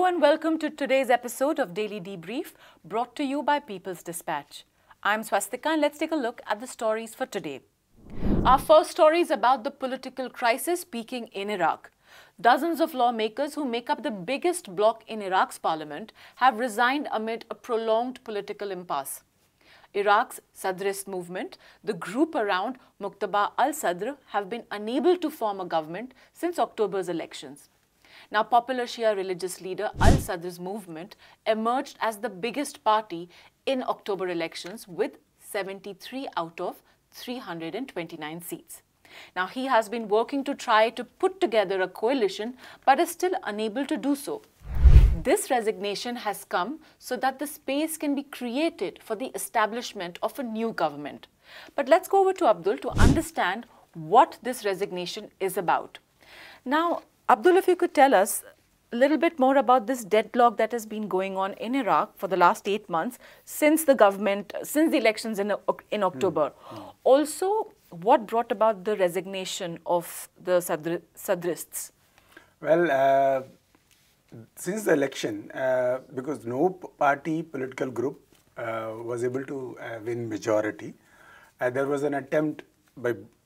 and welcome to today's episode of Daily Debrief, brought to you by People's Dispatch. I'm Swastika and let's take a look at the stories for today. Our first story is about the political crisis peaking in Iraq. Dozens of lawmakers who make up the biggest bloc in Iraq's parliament have resigned amid a prolonged political impasse. Iraq's Sadrist movement, the group around Moqtada al-Sadr, have been unable to form a government since October's elections. Now, popular Shia religious leader al-Sadr's movement emerged as the biggest party in October elections with 73 out of 329 seats. Now, he has been working to try to put together a coalition but is still unable to do so. This resignation has come so that the space can be created for the establishment of a new government. But let's go over to Abdul to understand what this resignation is about. Now, Abdul, if you could tell us a little bit more about this deadlock that has been going on in Iraq for the last 8 months since the elections in October. Also, what brought about the resignation of the Sadrists? Well, since the election, because no party political group was able to win majority, there was an attempt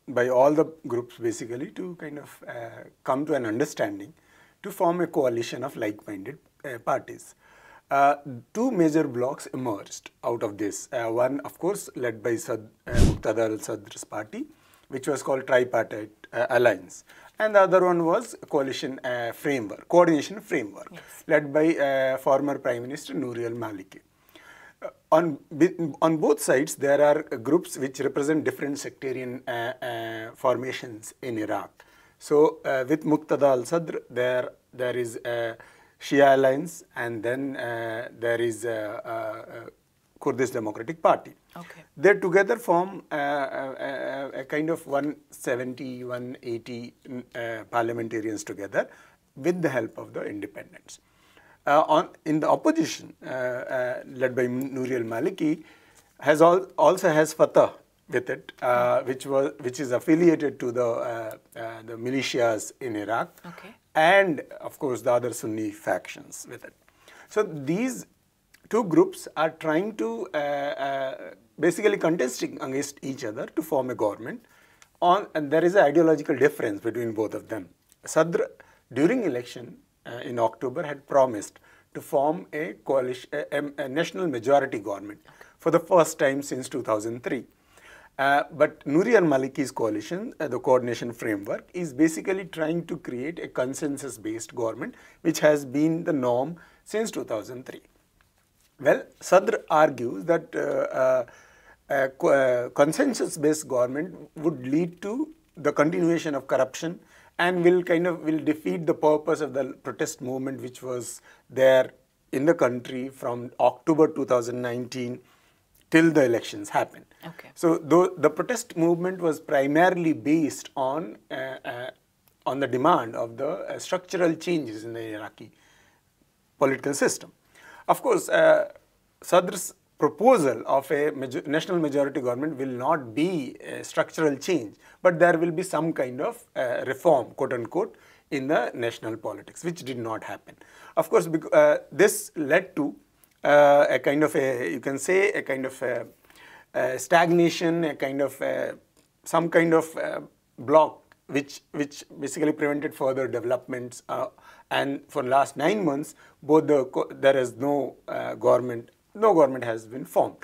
by all the groups basically to kind of come to an understanding to form a coalition of like-minded parties. Two major blocs emerged out of this. One, of course, led by Moqtada al-Sadr's party, which was called Tripartite Alliance. And the other one was coalition coordination framework, yes, led by former Prime Minister al-Maliki. On both sides, there are groups which represent different sectarian formations in Iraq. So, with Moqtada al-Sadr, there is a Shia alliance, and then there is a Kurdish Democratic Party. Okay. They together form a kind of 170, 180 parliamentarians together with the help of the independents. In the opposition, led by al-Maliki, also has Fatah with it, which is affiliated to the militias in Iraq, okay, and of course the other Sunni factions with it. So these two groups are trying to basically contesting against each other to form a government, and there is an ideological difference between both of them. Sadr, during election in October, had promised to form a coalition, a national majority government for the first time since 2003. But al-Maliki's coalition, the coordination framework, is basically trying to create a consensus-based government, which has been the norm since 2003. Well, Sadr argues that a consensus-based government would lead to the continuation of corruption and will defeat the purpose of the protest movement which was there in the country from October 2019 till the elections happened. Okay. So the protest movement was primarily based on the demand of the structural changes in the Iraqi political system. Of course, Sadr's proposal of a national majority government will not be a structural change, but there will be some kind of reform, quote unquote, in the national politics, which did not happen. Of course, this led to a kind of you can say a kind of stagnation, a kind of some kind of block which basically prevented further developments. And for the last 9 months, there is no government. No government has been formed,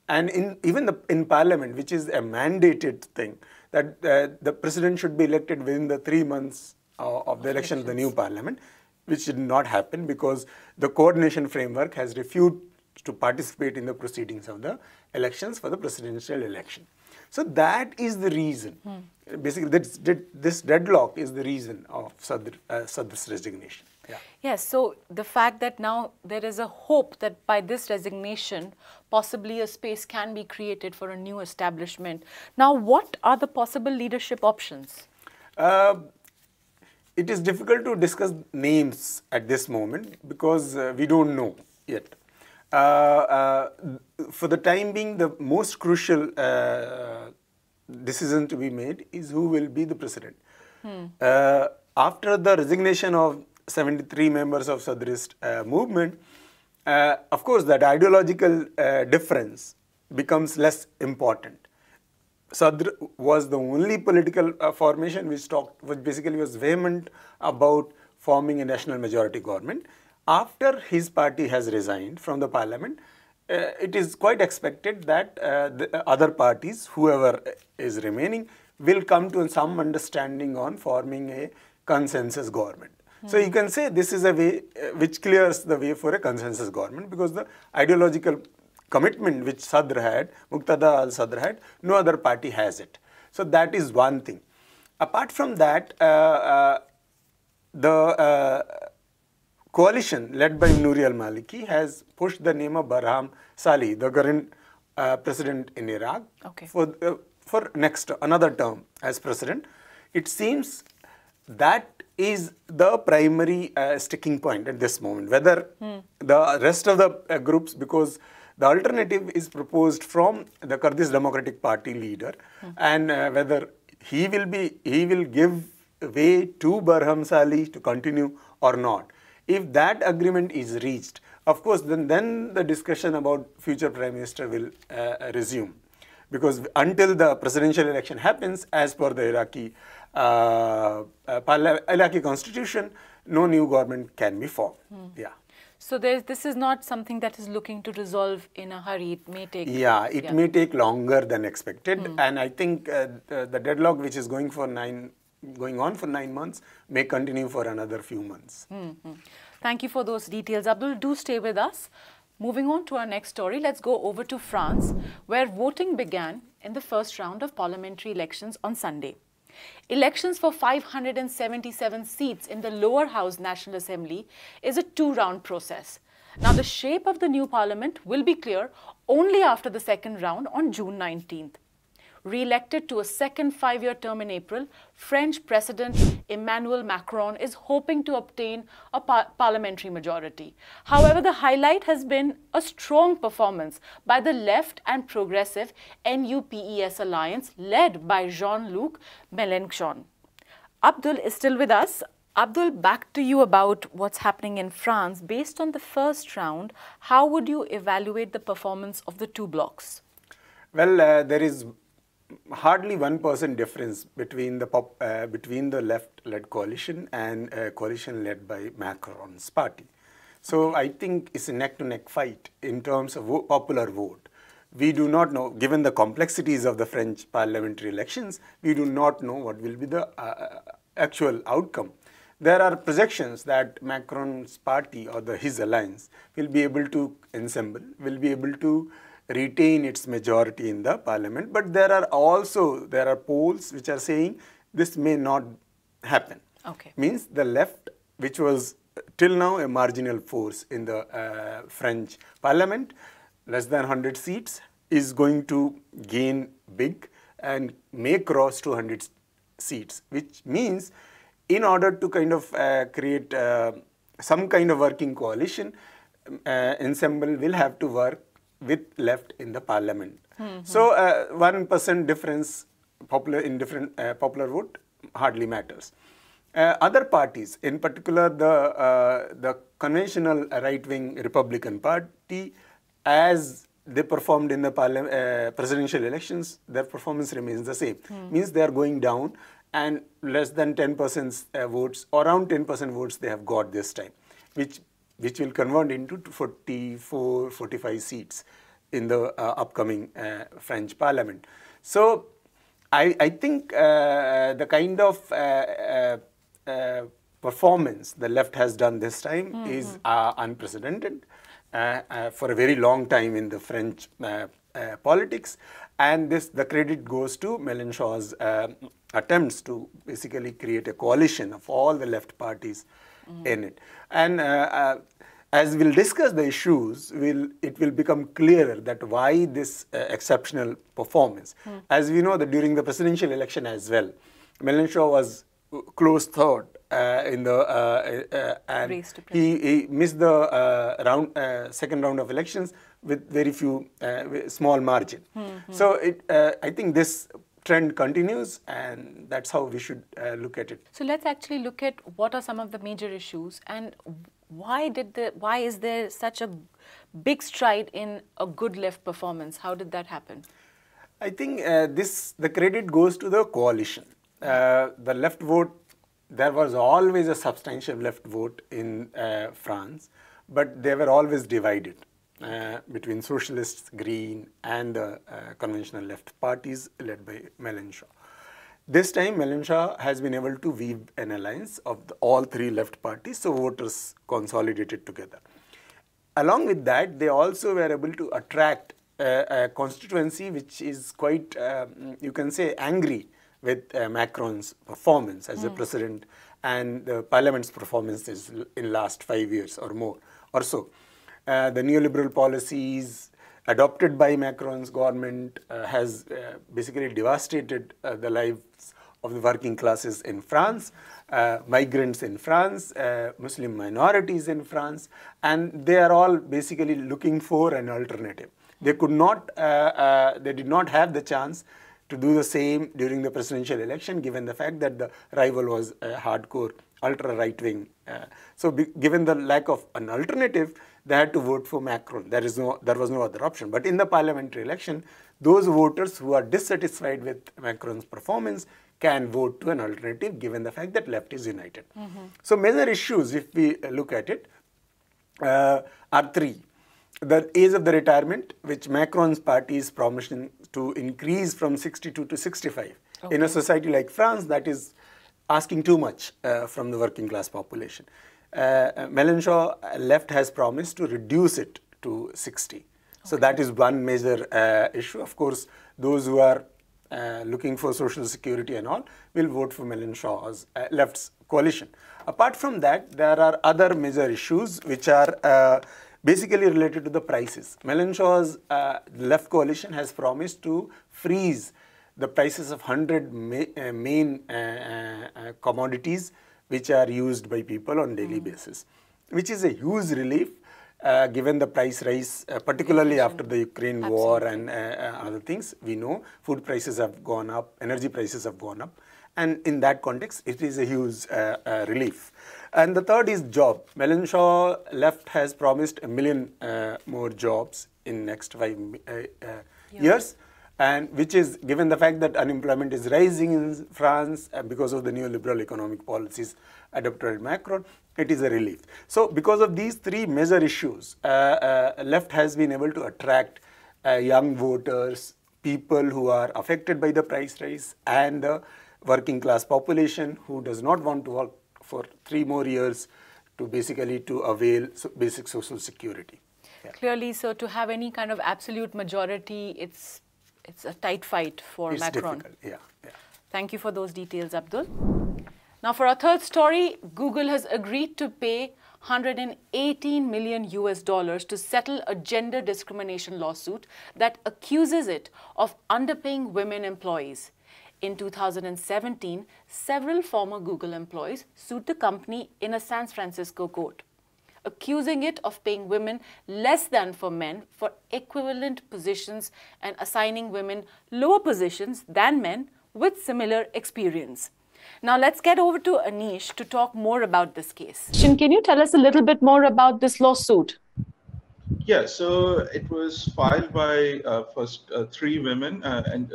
and even in Parliament, which is a mandated thing, that the president should be elected within the 3 months of the election of the new Parliament, which did not happen because the coordination framework has refused to participate in the proceedings of the elections for the presidential election. So that is the reason. Basically, this deadlock is the reason of Sadr's resignation. Yeah. Yes, so the fact that now there is a hope that by this resignation, possibly a space can be created for a new establishment. Now, what are the possible leadership options? It is difficult to discuss names at this moment because we don't know yet. For the time being, the most crucial decision to be made is who will be the president. After the resignation of 73 members of Sadrist movement, of course, that ideological difference becomes less important. Sadr was the only political formation which basically was vehement about forming a national majority government. After his party has resigned from the parliament, it is quite expected that the other parties, whoever is remaining, will come to some understanding on forming a consensus government. So you can say this is a way which clears the way for a consensus government, because the ideological commitment which Sadr had, Moqtada al-Sadr had, no other party has it. So that is one thing. Apart from that, the coalition led by Nouri al-Maliki has pushed the name of Barham Salih, the current president in Iraq, for another term as president. It seems that is the primary sticking point at this moment. Whether the rest of the groups, because the alternative is proposed from the Kurdish Democratic Party leader, and whether he will give way to Barham Salih to continue or not. If that agreement is reached, of course, then the discussion about future prime minister will resume. Because until the presidential election happens, as per the Iraqi constitution, no new government can be formed. Yeah. So this is not something that is looking to resolve in a hurry. It may take... Yeah, it may take longer than expected. And I think the deadlock which is going on for 9 months may continue for another few months. Thank you for those details, Abdul. Do stay with us. Moving on to our next story, let's go over to France, where voting began in the first round of parliamentary elections on Sunday. Elections for 577 seats in the lower house National Assembly is a 2-round process. Now, the shape of the new parliament will be clear only after the second round on June 19th. Re-elected to a second 5-year term in April, French President Emmanuel Macron is hoping to obtain a parliamentary majority. However, the highlight has been a strong performance by the left and progressive NUPES alliance led by Luc-Melenchon. Abdul is still with us. Abdul, back to you about what's happening in France. Based on the first round, how would you evaluate the performance of the two blocs? Well, there is hardly 1% difference between the left-led coalition and a coalition led by Macron's party. So I think it's a neck-to-neck fight in terms of popular vote. We do not know, given the complexities of the French parliamentary elections, we do not know what will be the actual outcome. There are projections that Macron's party or his alliance will be able to ensemble, will be able to retain its majority in the parliament, but there are polls which are saying this may not happen. Means the left, which was till now a marginal force in the French parliament, less than 100 seats, is going to gain big and may cross 200 seats, which means in order to kind of create some kind of working coalition, ensemble will have to work with left in the parliament. So 1% difference in different popular vote hardly matters. Other parties, in particular the conventional right-wing Republican Party, as they performed in the presidential elections, their performance remains the same. Means they are going down, and less than 10% votes, around 10% votes they have got this time, which will convert into 44, 45 seats in the upcoming French parliament. So I think the kind of performance the left has done this time is unprecedented for a very long time in the French politics, and the credit goes to Mélenchon's attempts to basically create a coalition of all the left parties in it. And as we'll discuss the issues, it will become clearer that why this exceptional performance. As we know that during the presidential election as well, Mélenchon was close third in the and he missed the second round of elections with very few small margin. So I think this trend continues, and that's how we should look at it. So let's actually look at what are some of the major issues and why is there such a big stride in a good left performance? How did that happen? I think the credit goes to the coalition. The left vote, there was always a substantial left vote in France, but they were always divided between socialists, Green, and the conventional left parties led by Mélenchon. This time, Mélenchon has been able to weave an alliance of all three left parties, so voters consolidated together. Along with that, they also were able to attract a constituency which is quite, you can say, angry with Macron's performance as a president and the parliament's performances in last 5 years or more or so. The neoliberal policies adopted by Macron's government has basically devastated the lives of the working classes in France, migrants in France, Muslim minorities in France, and they are all basically looking for an alternative. They could not, they did not have the chance to do the same during the presidential election, given the fact that the rival was a hardcore ultra right-wing. So given the lack of an alternative, they had to vote for Macron. There was no other option. But in the parliamentary election, those voters who are dissatisfied with Macron's performance can vote to an alternative, given the fact that left is united. So major issues, if we look at it, are three. The age of the retirement, which Macron's party is promising to increase from 62 to 65. Okay. In a society like France, that is asking too much from the working class population. Mélenchon left has promised to reduce it to 60. Okay. So that is one major issue. Of course, those who are looking for social security and all will vote for Mélenchon's left's coalition. Apart from that, there are other major issues which are basically related to the prices. Mélenchon's left coalition has promised to freeze the prices of 100 main commodities which are used by people on daily basis, which is a huge relief given the price rise, particularly after the Ukraine war and other things. We know food prices have gone up, energy prices have gone up, and in that context, it is a huge relief. And the third is job. Mélenchon left has promised 1 million more jobs in next 5 years, and which is, given the fact that unemployment is rising in France because of the neoliberal economic policies adopted by Macron, it is a relief. So because of these three major issues, left has been able to attract young voters, people who are affected by the price rise, and the working class population who does not want to work for 3 more years to basically to avail basic social security. Yeah. Clearly, so to have any kind of absolute majority, it's a tight fight for Macron. Difficult. Yeah. Thank you for those details, Abdul. Now for our third story, Google has agreed to pay $118 million to settle a gender discrimination lawsuit that accuses it of underpaying women employees. In 2017, several former Google employees sued the company in a San Francisco court, accusing it of paying women less than for men for equivalent positions and assigning women lower positions than men with similar experience. Now let's get over to Anish to talk more about this case. Can you tell us a little bit more about this lawsuit? Yeah, so it was filed by first 3 women and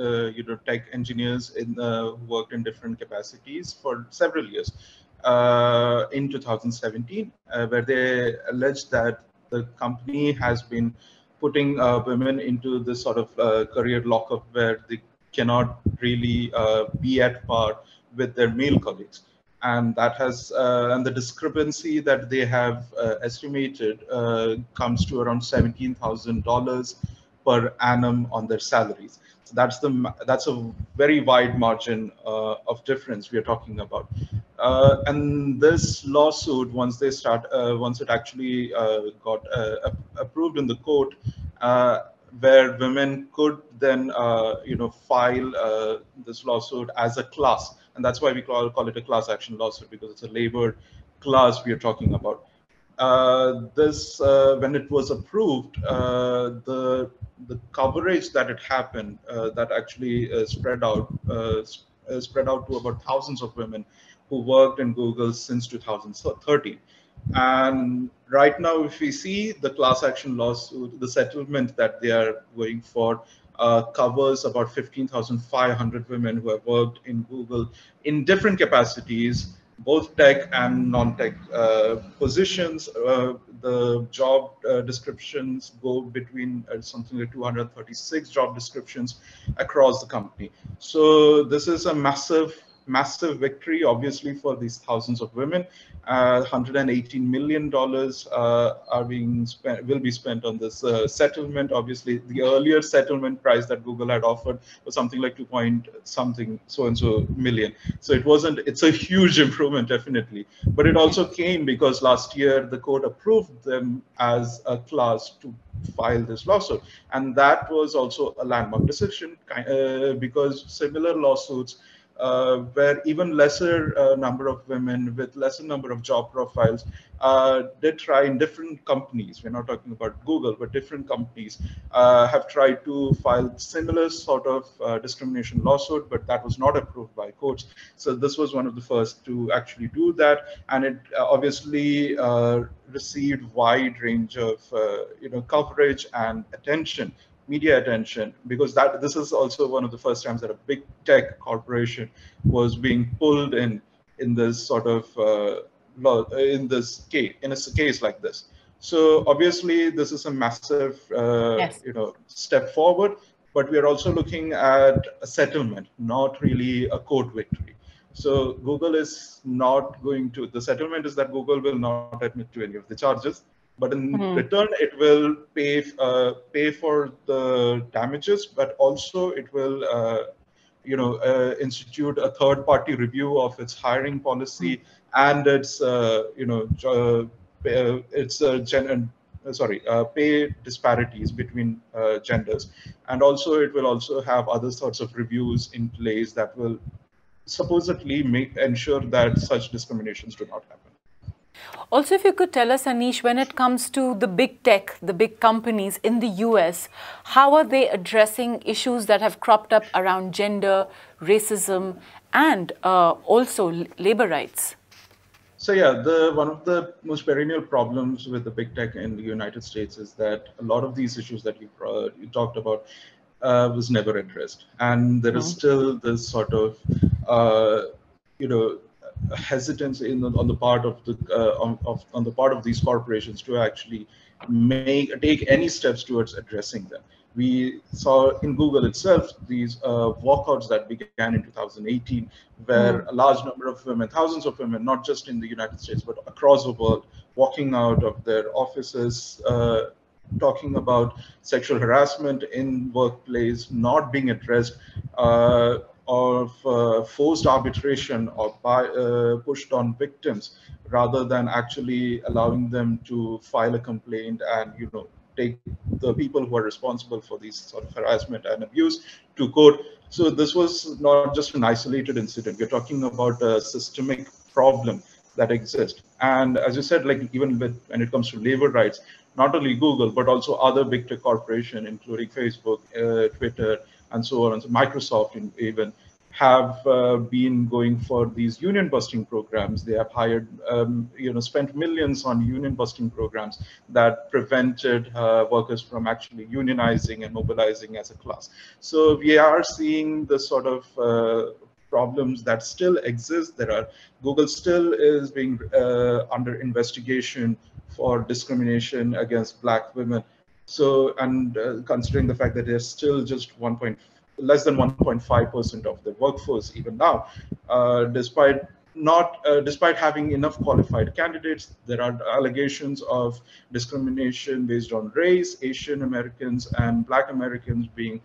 tech engineers who worked in different capacities for several years in 2017, where they alleged that the company has been putting women into this sort of career lockup where they cannot really be at par with their male colleagues. And that has, and the discrepancy that they have estimated comes to around $17,000 per annum on their salaries. So that's a very wide margin of difference we are talking about. And this lawsuit, once it actually got approved in the court, where women could then, file this lawsuit as a class. And that's why we call it a class action lawsuit, because it's a labored class we are talking about. this when it was approved, the coverage that it happened, that actually spread out to about thousands of women who worked in Google since 2013. And right now, if we see the class action lawsuit, the settlement that they are going for covers about 15,500 women who have worked in Google in different capacities, both tech and non-tech positions. The job descriptions go between something like 236 job descriptions across the company. So this is a massive victory, obviously, for these thousands of women. $118 million are being spent, will be spent on this settlement. Obviously, the earlier settlement price that Google had offered was something like 2 point something so and so million. So it wasn't. It's a huge improvement, definitely. But it also came because last year the court approved them as a class to file this lawsuit, and that was also a landmark decision because similar lawsuits where even lesser number of women with lesser number of job profiles did try in different companies. We're not talking about Google, but different companies have tried to file similar sort of discrimination lawsuit, but that was not approved by courts. So this was one of the first to actually do that, and it obviously received wide range of coverage and attention, media attention, because this is also one of the first times that a big tech corporation was being pulled in this sort of law, in a case like this. So obviously this is a massive Yes. step forward, but we are also looking at a settlement, not really a court victory. So Google is not going to, the settlement is that Google will not admit to any of the charges, but in return, it will pay for the damages, but also it will, institute a third-party review of its hiring policy and its, pay disparities between genders, and also it will also have other sorts of reviews in place that will supposedly ensure that such discriminations do not happen. Also, if you could tell us, Anish, when it comes to the big tech, the big companies in the US, how are they addressing issues that have cropped up around gender, racism, and also labor rights? So yeah, one of the most perennial problems with the big tech in the United States is that a lot of these issues that you talked about was never addressed, and there is still this sort of hesitance on the part of the on the part of these corporations to actually take any steps towards addressing them. We saw in Google itself these walkouts that began in 2018, where a large number of women, thousands of women, not just in the United States but across the world, walking out of their offices, talking about sexual harassment in workplace not being addressed, of forced arbitration or pushed on victims, rather than actually allowing them to file a complaint and take the people who are responsible for these sort of harassment and abuse to court. So this was not just an isolated incident. We're talking about a systemic problem that exists. And as you said, like even when it comes to labor rights, not only Google, but also other big tech corporations, including Facebook, Twitter, and so on, and so Microsoft even, have been going for these union busting programs. They have hired, spent millions on union busting programs that prevented workers from actually unionizing and mobilizing as a class. So we are seeing the sort of problems that still exist. Google still is being under investigation for discrimination against Black women. So, and considering the fact that there's still just less than 1.5% of the workforce even now, despite having enough qualified candidates, there are allegations of discrimination based on race, Asian Americans and Black Americans being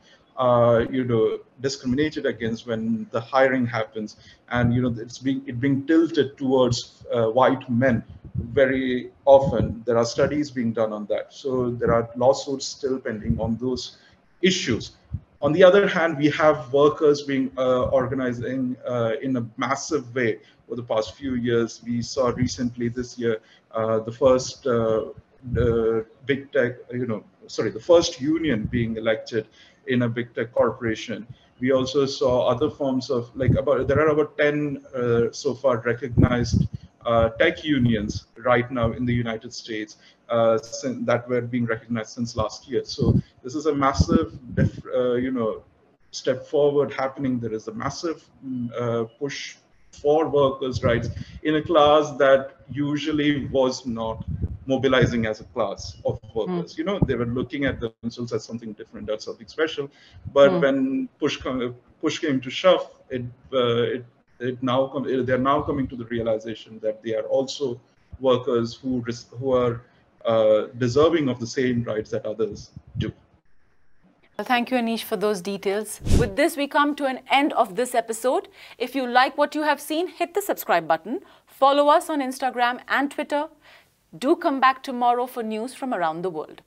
discriminated against when the hiring happens, and it's being tilted towards white men very often. There are studies being done on that, so there are lawsuits still pending on those issues. On the other hand, we have workers being organizing in a massive way over the past few years. We saw recently this year the first big tech, the first union being elected in a big tech corporation. We also saw other forms of there are about 10 so far recognized tech unions right now in the United States that were being recognized since last year. So this is a massive, step forward happening. There is a massive push for workers' rights in a class that usually was not mobilizing as a class of workers. They were looking at themselves as something different, as something special. But when push came to shove, they're now coming to the realization that they are also workers who are deserving of the same rights that others do. Well, thank you, Anish, for those details. With this, we come to an end of this episode. If you like what you have seen, hit the subscribe button. Follow us on Instagram and Twitter. Do come back tomorrow for news from around the world.